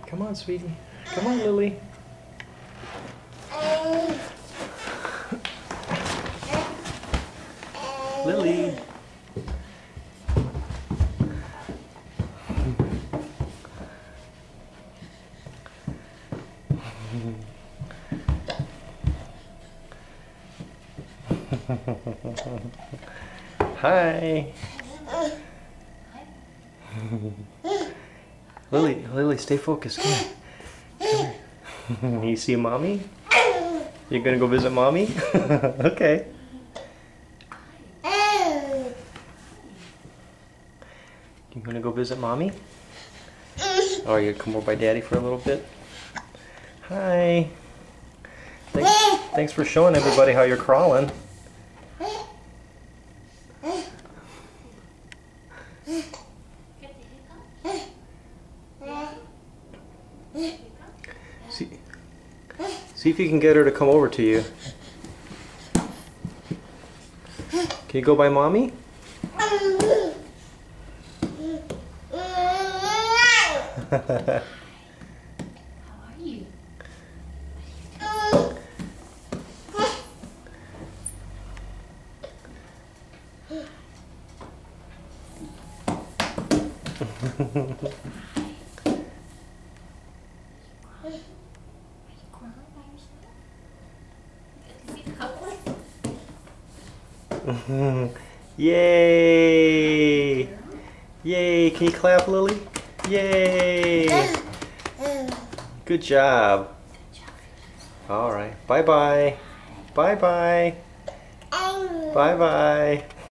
Come on, sweetie. Come on, Lily. Lily. Hi. Lily, stay focused. Come here. Come here. You see mommy? You're gonna go visit mommy? Okay. You gonna go visit mommy? Or you gonna come over by daddy for a little bit? Hi. Thanks for showing everybody how you're crawling. See if you can get her to come over to you. Can you go by mommy? How are you? Yay! Yay! Can you clap, Lily? Yay! Good job. All right. Bye-bye. Bye-bye. Bye-bye.